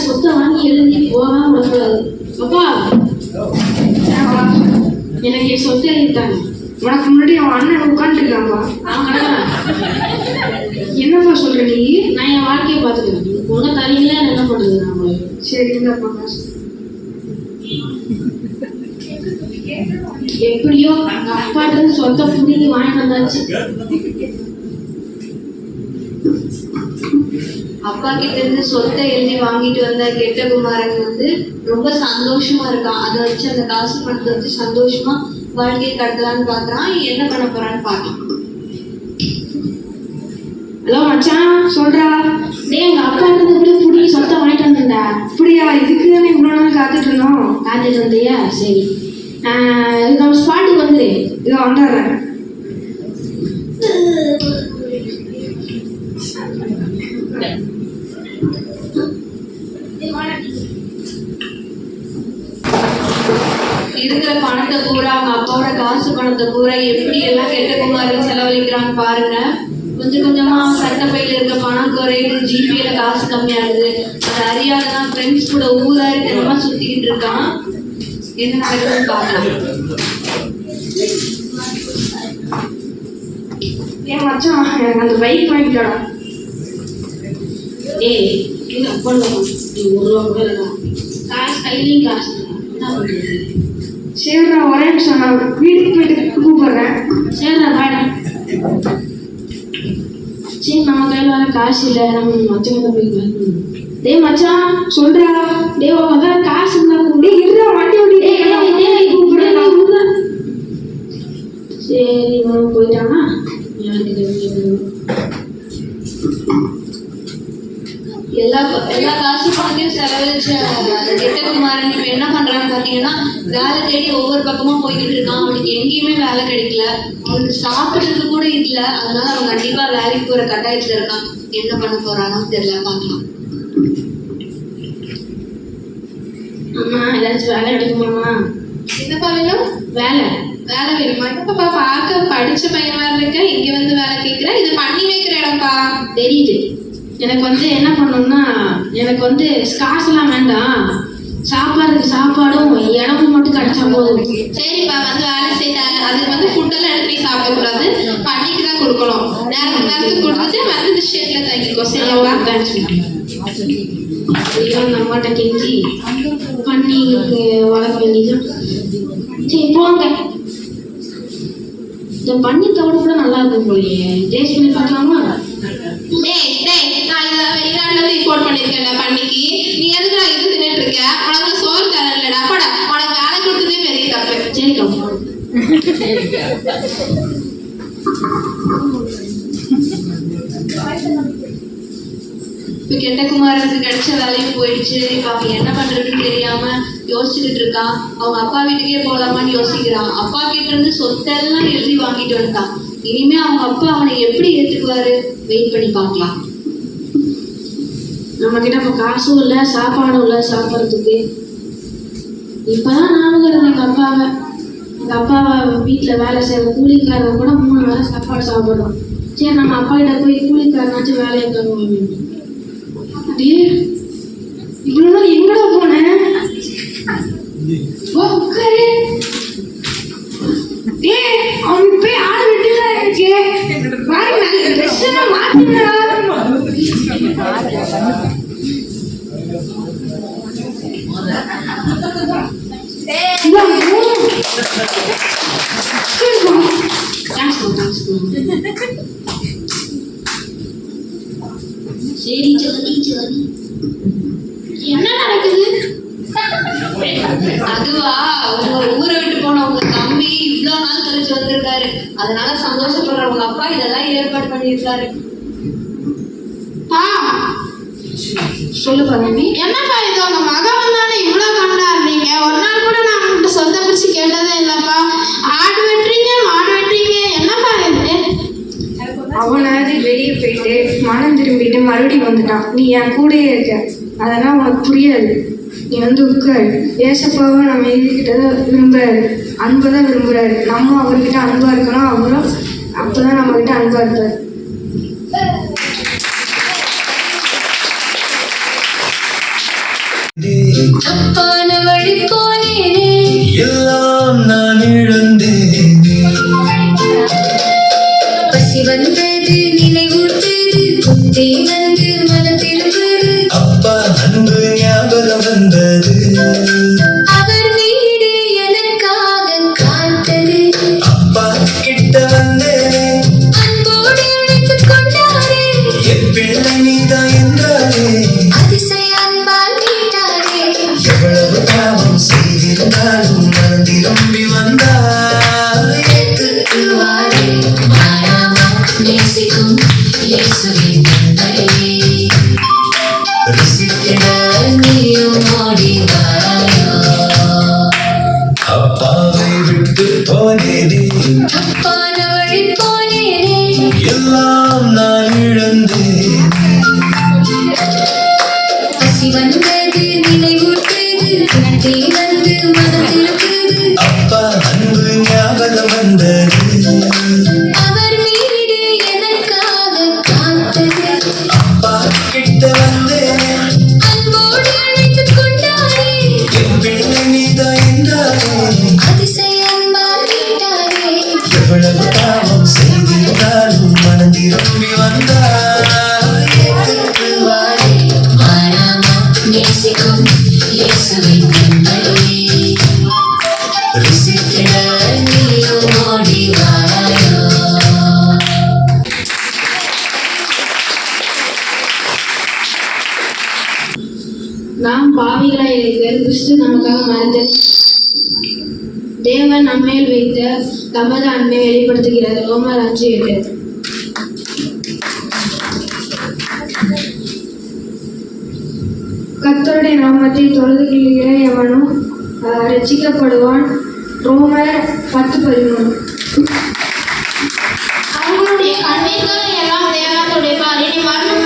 சொத்தை வாங்கி எழுதி போகாம வரக்கூடாது. அப்பா எனக்கு என் சொத்தை எழுதிட்டாங்க. உனக்கு முன்னாடி அவன் அண்ணன் உட்காந்துருக்காப்பா. என்னப்பா சொல்ற நீ? நான் என் வாழ்க்கையை பார்த்துக்கிறேன். உங்க தரீங்களா என்ன பண்ணுறது? நான் சரி இல்லப்பா காசு. எப்படியோ எங்க அப்பாட்ட சொத்தை புரிஞ்சு வாங்கிட்டு வந்தாச்சு. அப்பா கிட்ட இருந்து சொத்தை எழுதி வாங்கிட்டு வந்த கெட்ட குமாரன் வந்து ரொம்ப சந்தோஷமா இருக்கான். அதை வச்சு அந்த காசு பணத்தை வச்சு சந்தோஷமா வாழ்க்கையை கடத்தலான்னு பாக்குறான். என்ன பண்ண போறான்னு பாக்கலாம். ஹலோ மச்சான், சொல்றா. டே எங்க அப்பா இருந்து எப்படி புடி சொத்தை வாங்கிட்டு வந்தா? அப்படியா? இதுக்கு தானே இவ்வளோ நாள் காத்துட்டு இருந்தோம். காத்துட்டு வந்தியா? சரி, நம்ம ஸ்பாட்டுக்கு வந்துடு. இதோ வந்துடுறேன். இருக்கிற பணத்தை பூரா அவங்க அப்பாவோட காசு பணத்தை பூரா எப்படி எல்லாம் கெட்ட குமாரன் செலவழிக்கிறான்னு பாருங்க. கொஞ்சம் கொஞ்சமா அவன் சட்டப்பையில இருக்க பணம் குறையுது, ஜிபேல காசு கம்மியாகுது. அது அறியாதான் ஃப்ரெண்ட்ஸ் கூட ஊராரி தினமா சுத்திக்கிட்டு இருக்கான். என்ன நடக்குதுன்னு பார்க்கலாம். ஏன் மச்சான், எனக்கு அந்த பைக் வாங்கிட்டாடா. ஏய் எங்க அப்பா நீ 1 ரூபா கூட இல்லை. காசு கையிலையும் காசு என்ன பண்ணுறது? சரிடா, ஒரே நிமிஷம் நான் வீட்டுக்கு போயிட்டு கூப்பிடுறேன். சரிடா பாடா. சரி, நம்ம கையில் வர காசு இல்லை. நம்ம மச்சவங்க போய் வாங்கணும். டேய் மச்சான், சொல்றா. டே உங்க காசு இருந்தா கூட இருடா, வண்டி ஓடி கூப்பிடுறேன். சரி போயிட்டானா? எல்லா காசு பணத்தையும் செலவழிச்ச கெட்ட குமாரன் இப்ப என்ன பண்றான்னு பாத்தீங்கன்னா, வேலை தேடி ஒவ்வொரு பக்கமா போய்கிட்டு இருக்கான். அவனுக்கு எங்கேயுமே வேலை கிடைக்கல. அவனுக்கு சாப்பிடுறது கூட இல்லை. அதனால அவன் கண்டிப்பா வேலைக்கு போற கட்டாயத்துல இருக்கான். என்ன பண்ண போறானோ தெரியல, பார்க்கலாம். அம்மா ஏதாச்சும் வேலை எடுக்குமாம்மா? என்னப்பா வேணும்? வேலை வேணுமா? என்னப்பா பார்க்க படிச்ச பையன் வேலை இருக்க, இங்க வந்து வேலை கேட்கிற? இது பண்ணி வைக்கிற இடம்ப்பா. தெரியுது. எனக்கு என்ன பண்ணணும்னா, எனக்கு காசுலாம் வேண்டாம். சாப்பாடும் இடமும் மட்டும் கிடைச்சா போதும். சரிப்பா, வந்து வேலை செய்தாங்க. அதுக்கு ஃபுட்டெல்லாம் எடுத்து போய் சாப்பிடக்கூடாது, பண்ணிட்டு தான் கொடுக்கணும். நேரத்துக்கு கொடுத்துட்டு விஷயத்துல தங்கிக்கோ. சரியாப்பா? அந்த அம்மாட்ட கெஞ்சி பண்ணி வளர்க்க வேண்டியது. சரி போங்க. இந்த பண்ணி தவிட கூட நல்லா இருக்கும் போலயே. டேஸ்ட் பண்ணி பார்க்கலாமா? நான் வெளிநாட்டுல இருந்து இம்போர்ட் பண்ணிருக்கேன் பண்ணிக்கு. நீ எதுக்கு நான் இது தின்னுட்டு இருக்க? உனக்கு சோறு தரலடா. போடா, உனக்கு வேலை கொடுத்ததே பெரிய தப்பு. சரி கம்மா. இப்ப கெட்ட குமாரனுக்கு கிடைச்ச வேலையும் போயிடுச்சு. இப்ப அவன் என்ன பண்றதுன்னு தெரியாம யோசிச்சுக்கிட்டு இருக்கான். அவங்க அப்பா வீட்டுக்கே போலாமான்னு யோசிக்கிறான். அப்பா கிட்ட இருந்து சொத்தெல்லாம் எழுதி வாங்கிட்டு வந்துட்டான். இனிமே அவங்க அப்பா அவனை எப்படி ஏத்துக்குவாரு? வெயிட் பண்ணி பார்க்கலாம். நம்ம கிட்ட இப்ப காசும் இல்லை, சாப்பாடும் இல்லை சாப்பிட்றதுக்கு. இப்பதான் நானுங்கிறது எங்க அப்பாவை வீட்டுல வேலை செய்யற கூலிக்காரங்க கூட 3 வேளை சாப்பாடு சாப்பிடுறோம். சரி, நம்ம அப்பா கிட்ட போய் கூலிக்காரனாச்சும் வேலையை தருவோம். இவ்வளவு நாள் எங்கடா போனேன்? உட்காரு. அவன் போய் ஆடு வெட்டிதான் இருக்கு. மாத்தினா சரி ஜோதி என்ன நடக்குது? அதுவா, உங்க ஊரை விட்டு போன உங்க தம்பி இவ்வளவு நாள் கழிச்சு வந்திருக்காரு. அதனால சந்தோஷப்படுற உங்க அப்பா இதெல்லாம் ஏற்பாடு பண்ணியிருக்காரு. சொல்லுப்பா தம்பி. என்னப்பா இது? உங்க மகன் வந்தானே இவ்வளவு கொண்டாடுறீங்க. ஒரு நாள் கூட நான் உங்கள்கிட்ட சொந்த பிரிச்சு கேட்டதே இல்லப்பா. ஆடு வெட்டுறீங்க, மாடு வெட்டுறீங்க, என்னப்பா இது? அவனாவது வெளியே போயிட்டு மனம் திரும்பிட்டு மறுபடியும் வந்துட்டான். நீ என் கூடயே இருக்க, அதெல்லாம் உனக்கு புரியாது. நீ உட்காரு. ஏசப்பாவை நம்ம எங்ககிட்ட தான் விரும்புறாரு, அன்பை தான் விரும்புறாரு. நம்ம அவர்கிட்ட அன்பா இருக்கணும், அவரும் அப்பதான் நம்ம கிட்ட அன்பா இருப்பாரு. தப்பான வழி போனேனே, எல்லாம் நான் இழந்தேனே. பசி வந்தது நினைவூட்டது, புத்தி வந்து மனம் திரும்புது, அப்பா அன்பு ஞாபகம் வந்தது. அவர் வீடு எனக்காக காத்தது, அப்பா கிட்ட வந்தேனே, அன்போடு அழைத்துக் கொண்டாரே, என் பிள்ளை நீதான் என்றாரே. அதிசய அன்பால் மீட்டாரே. எவ்வளவு பாவம் செய்திருந்தாலும் மனம் திரும்பி வந்தார். ஏற்றுக்குவாரே, மாறாமல் நேசிக்கும் இயேசுவின் அன்பை ருசித்திட நீயும் ஓடி வாராயோ. அப்பாவை விட்டு போனேனே, தப்பான வழி போனேனே, எல்லாம் நான் இழந்தேனே. பசி வந்தது நினைவூட்டது, புத்தி வந்து மனம் திருப்புது, அப்பா அன்பு ஞாபகம் வந்தது. அவர் வீடு எனக்காக காத்தது, அப்பா கிட்ட வந்தேனே, அன்போடு அழைத்துக் கொண்டாரே, என் பிள்ளை நீதான் என்றாரே. அதிசய அன்பால் மீட்டாரே. எவ்வளவு பாவம் செய்திருந்தாலும் மனம் திரும்பி வந்தார். ஏற்றுக்குவாரே, மாறாமல் நேசிக்கும் இயேசுவின் அன்பை ருசித்திட நீயும் ஓடி வாராயோ. நாம் பாவிகளாய் இருக்கிற கிறிஸ்து நமக்காக மரித்தார். தேவன் நம்மேல் வைத்த தமது அன்பை வெளிப்படுத்துகிறது. ரோமர் 5:8. கர்த்தருடைய நாமத்தை தொழுது கொள்கிற எவனும் ரட்சிக்கப்படுவான். ரோமர் 10:13. அவங்களுடைய கண்ணீர்களை எல்லாம் தேவன் துடைப்பார். இனி மரணம்